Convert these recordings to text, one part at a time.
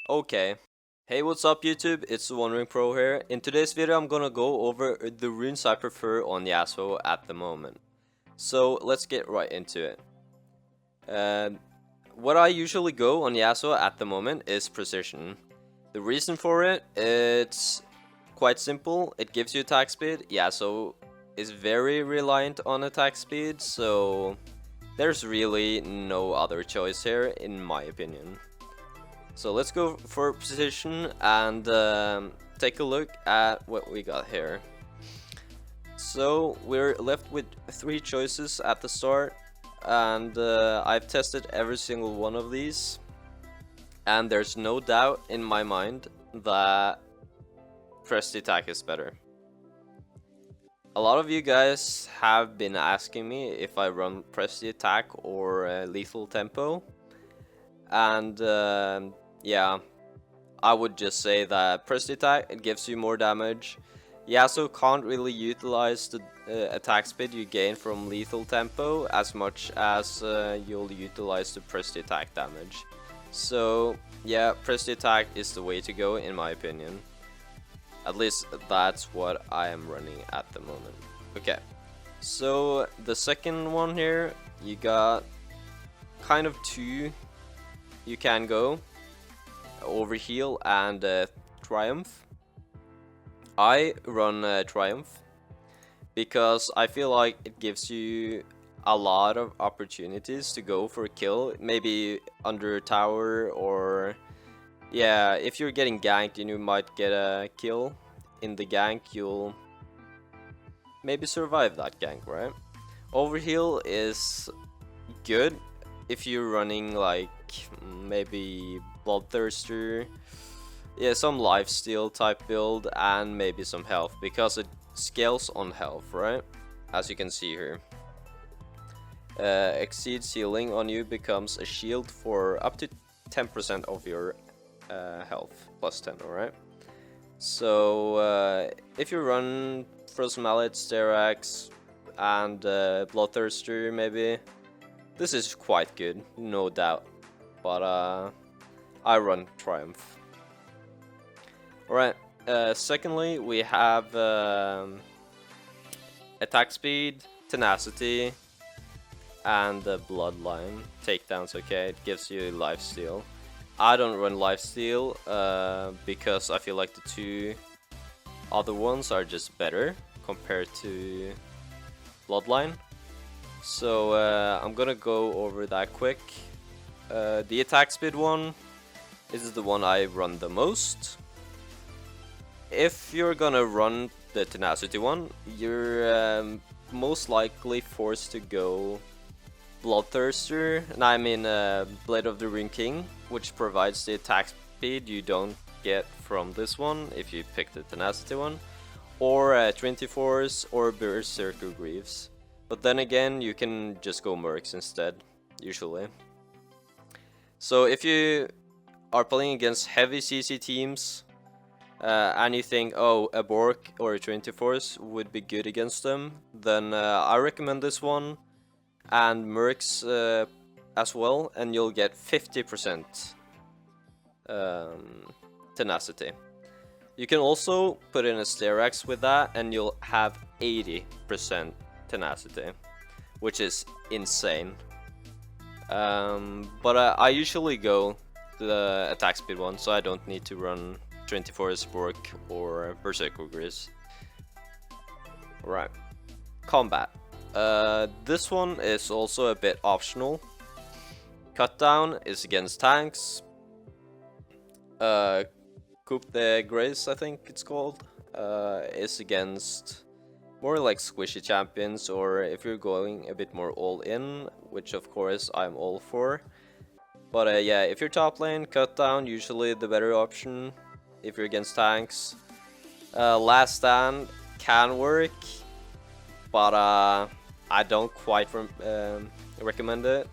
Okay. Hey, what's up YouTube? It's TheWanderingPro here. In today's video I'm gonna go over the runes I prefer on Yasuo at the moment. So let's get right into it. What I usually go on Yasuo at the moment is Precision. The reason for it's quite simple. It gives you attack speed. Yasuo is very reliant on attack speed, so there's really no other choice here in my opinion. So let's go for position and take a look at what we got here. So we're left with 3 choices at the start, and I've tested every single one of these, and there's no doubt in my mind that pressed attack is better. A lot of you guys have been asking me if I run press the attack or lethal tempo, and yeah, I would just say that press the attack, it gives you more damage. Yasuo can't really utilize the attack speed you gain from lethal tempo as much as you'll utilize the press the attack damage. So yeah, press the attack is the way to go in my opinion. At least that's what I am running at the moment. Okay, so the second one here, you got kind of 2 you can go. Overheal and Triumph. I run Triumph because I feel like it gives you a lot of opportunities to go for a kill, maybe under a tower, or yeah, if you're getting ganked and you might get a kill in the gank, you'll maybe survive that gank, right? Overheal is good if you're running like maybe Bloodthirster, yeah, some lifesteal type build, and maybe some health, because it scales on health, right? As you can see here. Exceeds healing on you becomes a shield for up to 10% of your health, plus 10, alright? So if you run Frozen Mallet, Sterax, and Bloodthirster maybe, this is quite good, no doubt. But I run Triumph. Alright, secondly we have attack speed, tenacity, and bloodline. Takedowns, okay, it gives you lifesteal. I don't run lifesteal because I feel like the 2 other ones are just better compared to bloodline. So I'm gonna go over that quick. The attack speed one, this is the one I run the most. If you're gonna run the tenacity one, you're most likely forced to go Bloodthirster, and I mean Blade of the Rune King, which provides the attack speed you don't get from this one if you pick the tenacity one, or Trinity Force or Berserker Greaves. But then again, you can just go Mercs instead, usually. So if you are playing against heavy CC teams, and you think, oh, a Bork or a Trinity Force would be good against them, then I recommend this one, and Mercs as well, and you'll get 50% tenacity. You can also put in a Sterax with that, and you'll have 80% tenacity, which is insane. But I usually go the attack speed one, so I don't need to run 24 Bork or Berserker Greaves. Alright, combat. This one is also a bit optional. Cutdown is against tanks. Coup de Grace, I think it's called, is against more like squishy champions, or if you're going a bit more all in, which of course I'm all for. But yeah, if you're top lane, Cutdown usually the better option. If you're against tanks, Last Stand can work, but I don't quite recommend it.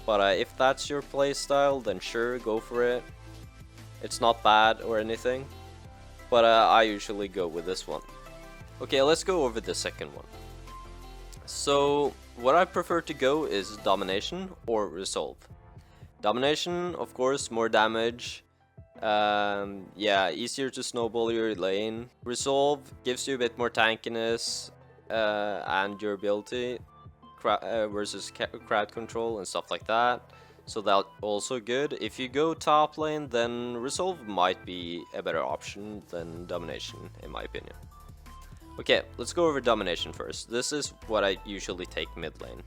But if that's your playstyle, then sure, go for it. It's not bad or anything, but I usually go with this one. Okay, let's go over the second one. So what I prefer to go is Domination or Resolve. Domination, of course, more damage, Yeah, easier to snowball your lane. Resolve gives you a bit more tankiness and durability versus crowd control and stuff like that. So that's also good. If you go top lane, then Resolve might be a better option than Domination, in my opinion. Okay, let's go over Domination first. This is what I usually take mid lane.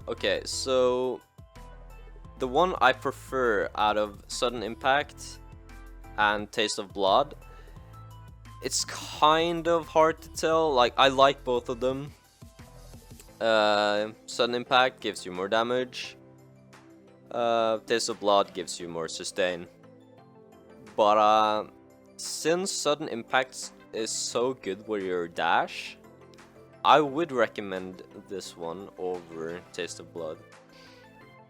Okay, so the one I prefer out of Sudden Impact and Taste of Blood, it's kind of hard to tell. Like, I like both of them. Sudden Impact gives you more damage. Taste of Blood gives you more sustain. But since Sudden Impact is so good with your dash, I would recommend this one over Taste of Blood.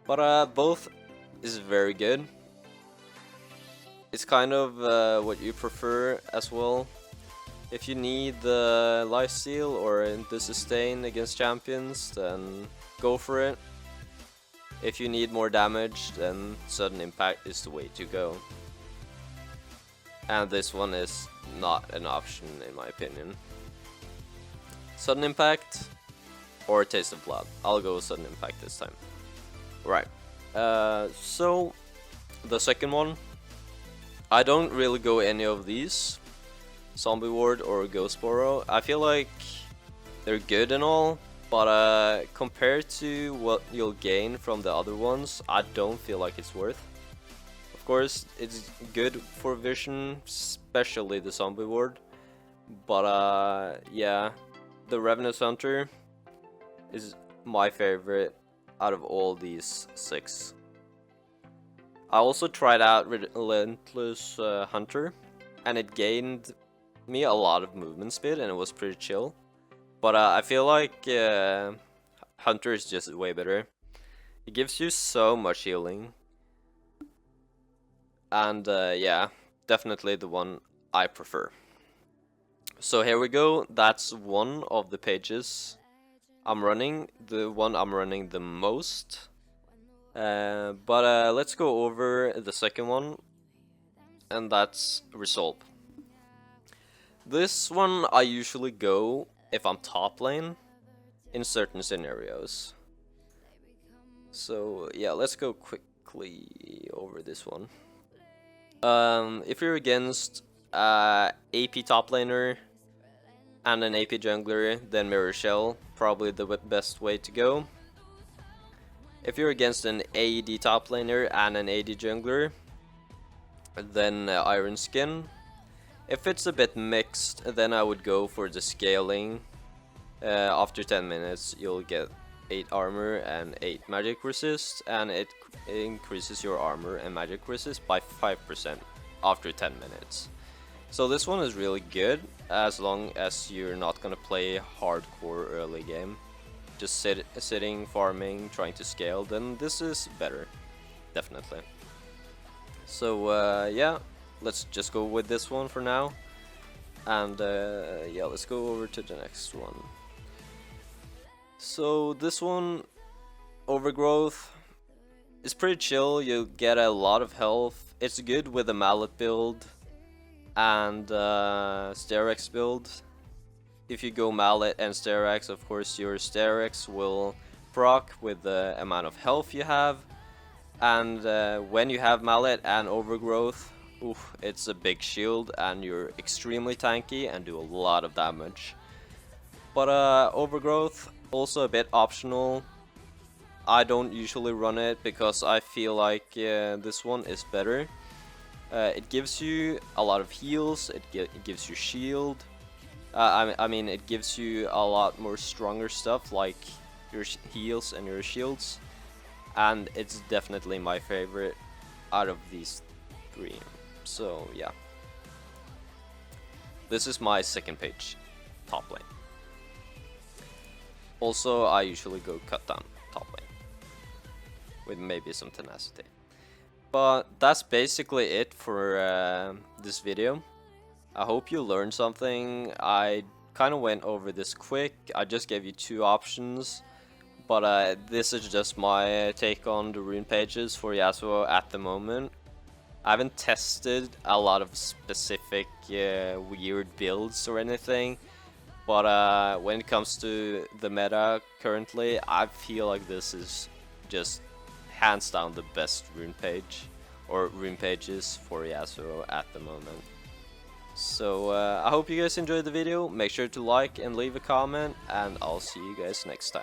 But both is very good. It's kind of what you prefer as well. If you need the lifesteal or the sustain against champions, then go for it. If you need more damage, then Sudden Impact is the way to go. And this one is not an option in my opinion. Sudden Impact or Taste of Blood. I'll go with Sudden Impact this time. Right. So the second one, I don't really go any of these. Zombie Ward or Ghost Burrow. I feel like they're good and all, but compared to what you'll gain from the other ones, I don't feel like it's worth. Of course, it's good for vision, especially the Zombie Ward, but yeah, the Revenant Hunter is my favorite out of all these 6. I also tried out Relentless Hunter, and it gained me a lot of movement speed, and it was pretty chill. But I feel like Hunter is just way better. It gives you so much healing. And yeah, definitely the one I prefer. So here we go. That's one of the pages I'm running. The one I'm running the most. But let's go over the second one. And that's Resolve. This one I usually go if I'm top lane in certain scenarios. So yeah, let's go quickly over this one. If you're against AP top laner and an AP jungler, then Mirror Shell, probably the best way to go. If you're against an AD top laner and an AD jungler, then Iron Skin. If it's a bit mixed, then I would go for the scaling. After 10 minutes, you'll get 8 armor and 8 magic resist, and it increases your armor and magic resist by 5% after 10 minutes. So this one is really good as long as you're not gonna play hardcore early game. Just sitting, farming, trying to scale, then this is better, definitely. So yeah, let's just go with this one for now. And yeah, let's go over to the next one. So this one, Overgrowth, is pretty chill. You get a lot of health. It's good with the Mallet build and Sterex build. If you go Mallet and Sterex, of course your Sterex will proc with the amount of health you have. And when you have Mallet and Overgrowth, oof, it's a big shield and you're extremely tanky and do a lot of damage. But Overgrowth, also a bit optional. I don't usually run it because I feel like this one is better. It gives you a lot of heals, it gives you shield. I mean, it gives you a lot more stronger stuff like your heals and your shields. And it's definitely my favorite out of these 3. So yeah. This is my second page, top lane. Also, I usually go cut down top lane with maybe some tenacity. But that's basically it for this video. I hope you learned something. I kind of went over this quick. I just gave you 2 options. But this is just my take on the rune pages for Yasuo at the moment. I haven't tested a lot of specific weird builds or anything, but when it comes to the meta currently, I feel like this is just hands down the best rune page, or rune pages for Yasuo at the moment. So I hope you guys enjoyed the video. Make sure to like and leave a comment, and I'll see you guys next time.